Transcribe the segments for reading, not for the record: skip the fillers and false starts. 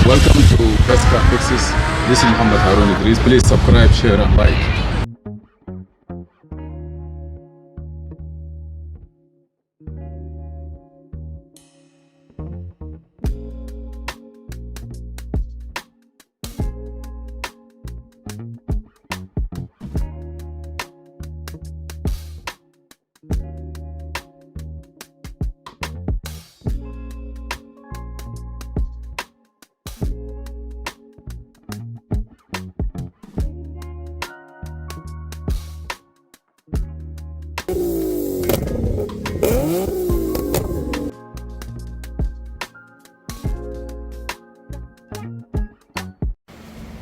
Welcome to Best Car Fixes. This is Mohamed Harun Idris. Please subscribe, share, and like.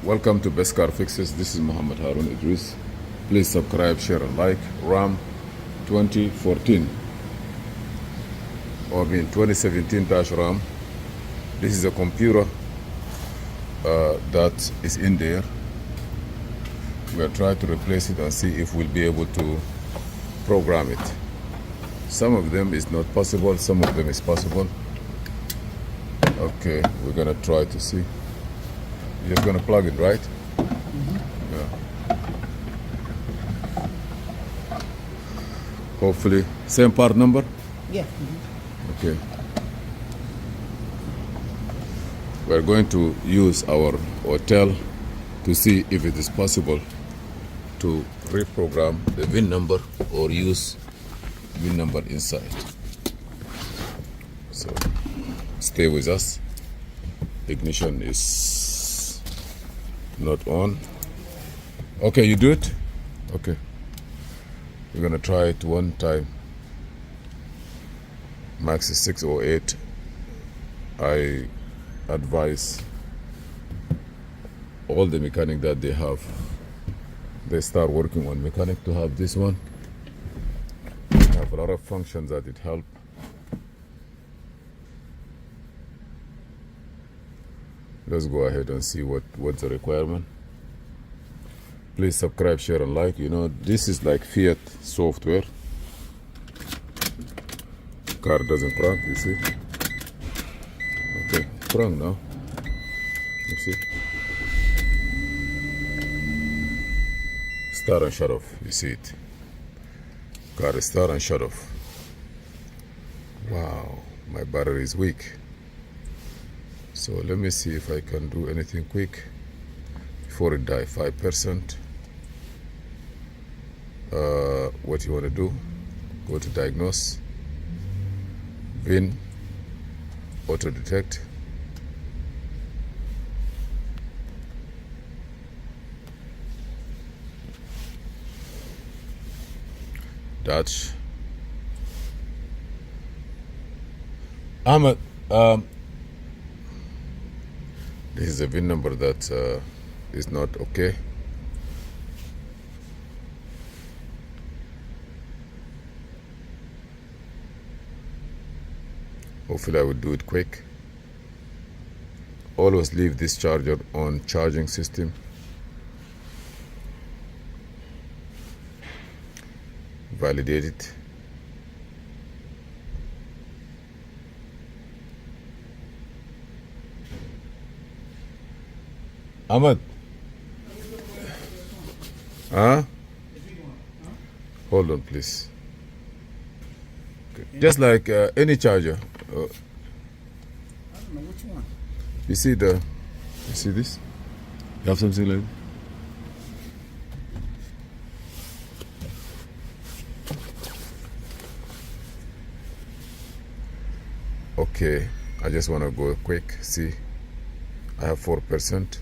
Welcome to Best Car Fixes. This is Mohamed Harun Idris. Please subscribe, share, and like. Ram 2014 or 2017 dash Ram. This is a computer that is in there. We are trying to replace it and see if we'll be able to program it. Some of them is not possible, some of them is possible. Okay, we're gonna try to see. You're just gonna plug it, right? Yeah. Hopefully, same part number? Yeah. Okay. We're going to use our hotel to see if it is possible to reprogram the VIN number or use VIN number inside. So stay with us. Ignition is not on. Okay, you do it? Okay. We're gonna try it one time. Max is 608. I advise all the mechanic that they start working on mechanic to have this one. Have a lot of functions that it help. Let's go ahead and see what's the requirement. Please subscribe, share, and like. You know, this is like Fiat software. Car doesn't crank, you see. Okay, crank now. You see. Start and shut off, you see it. Car is start and shut off. Wow, my battery is weak. So let me see if I can do anything quick before it dies. 5%. What you want to do? Go to diagnose, VIN, auto detect. Dodge. Ahmed, this is a VIN number that is not okay. Hopefully I will do it quick. Always leave this charger on charging system. Validate it. Ahmed. Huh? Hold on, please. Okay. Just like any charger. I don't know which one. You see this? You have something like that? Okay, I just want to go quick. See, I have 4%.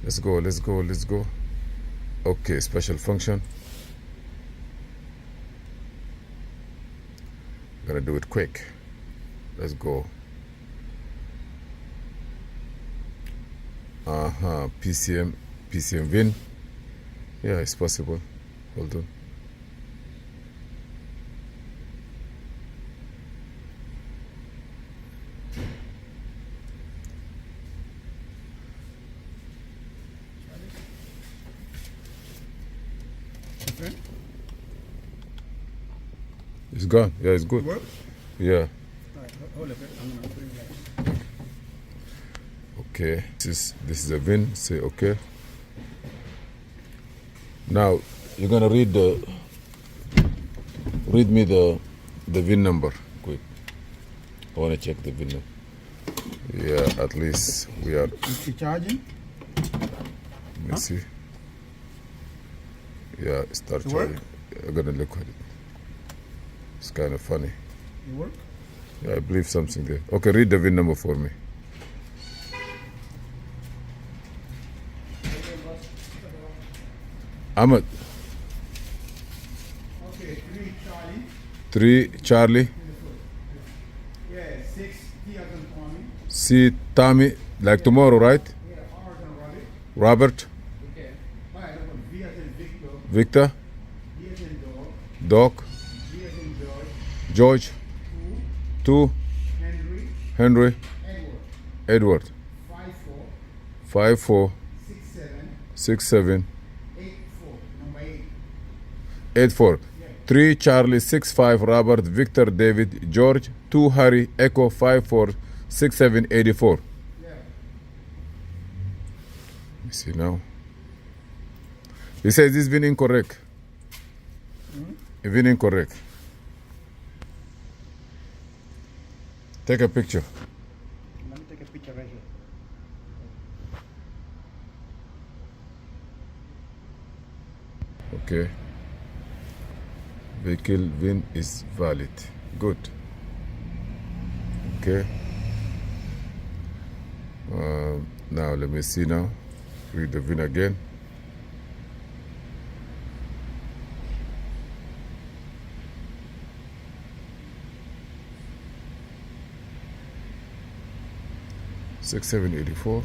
Let's go. Okay, special function. I'm gonna do it quick. Let's go. PCM VIN. Yeah, it's possible. Hold on. Okay. It's gone. Yeah, it's good. Work? Yeah. All right, hold up. I'm gonna bring it back. Okay, this is a VIN. Say okay. Now you're gonna read me the VIN number quick. I wanna check the VIN number. Yeah, at least we are. Is it charging? Let me see. Yeah, start It work? charging. I'm gonna look at it. It's kind of funny. It work? Yeah, I believe something there. Okay, read the VIN number for me. Ahmed. Okay, 3 Charlie. 3 Charlie. Yeah, 6 T as in Tommy. C Tommy, like tomorrow, right? Yeah, R as in Rabbit. Robert. Okay. Alright, V as in Victor. Victor. D as in dog. Doc. G as in George. George. 2 Henry. Henry. Edward. Edward. 5 4. 5 4 6 7. 6 7 8 4. Number 8. 8 4. Yeah. 3 Charlie 6 5 Robert Victor David George 2 Harry Echo 5 4 6 7 84. Yeah. Let me see now. He says this been incorrect. It's been incorrect. Take a picture. Let me take a picture right here. Okay. Vehicle VIN is valid. Good. Okay. Now let me see now. Read the VIN again. Six 784.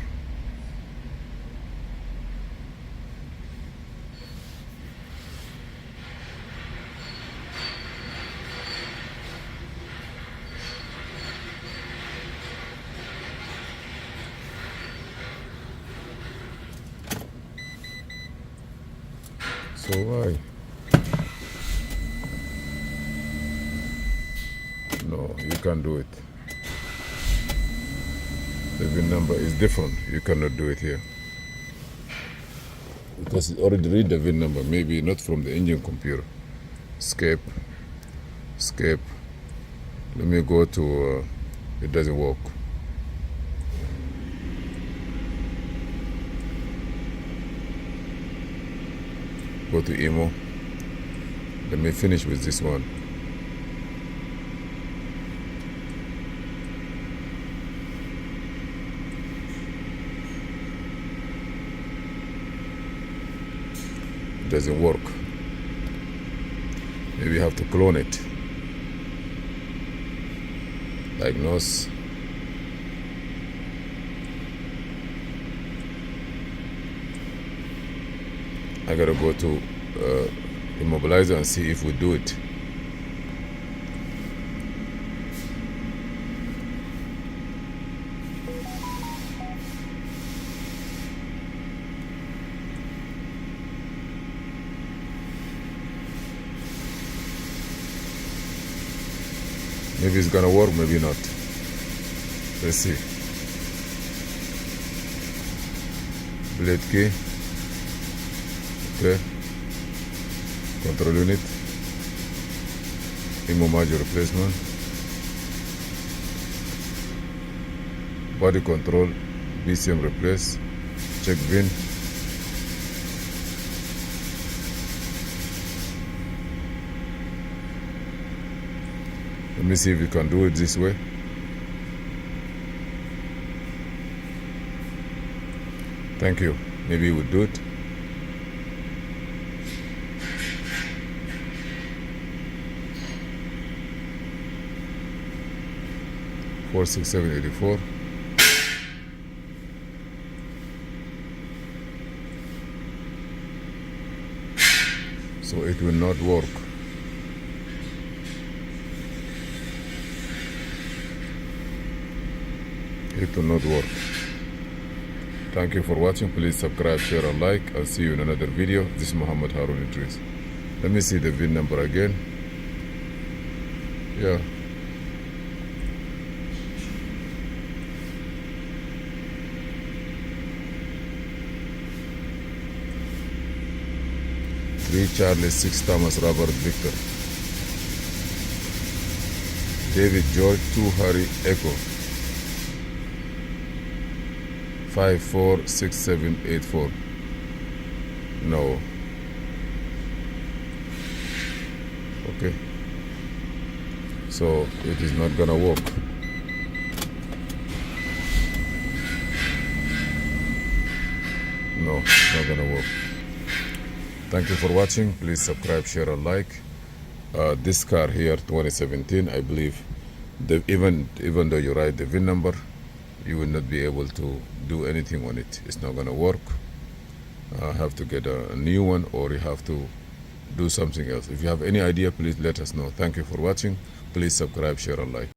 So why? No, you can't do it. The VIN number is different. You cannot do it here. Because it already read the VIN number, maybe not from the engine computer. Escape. Escape. Let me go to, it doesn't work. Go to emo. Let me finish with this one. It doesn't work. Maybe you have to clone it. Diagnose. I gotta go to immobilizer and see if we do it. Maybe it's gonna work, maybe not. Let's see. Blade key. Okay. Control unit. Immo module replacement. Body control. BCM replace. Check VIN. Let me see if we can do it this way. Thank you. Maybe we'll do it. Four 6 7 84. So it will not work. It will not work. Thank you for watching. Please subscribe, share and like. I'll see you in another video. This is Mohamed Harun Idris. Let me see the VIN number again. Yeah. 3 Charlie 6 Thomas Robert Victor. David George 2 Harry Echo. 546784. No. Okay. So it is not gonna work. No, it's not gonna work. Thank you for watching. Please subscribe, share, and like. This car here, 2017, I believe, even though you write the VIN number, you will not be able to do anything on it. It's not gonna work. Have to get a new one, or you have to do something else. If you have any idea, please let us know. Thank you for watching. Please subscribe, share, and like.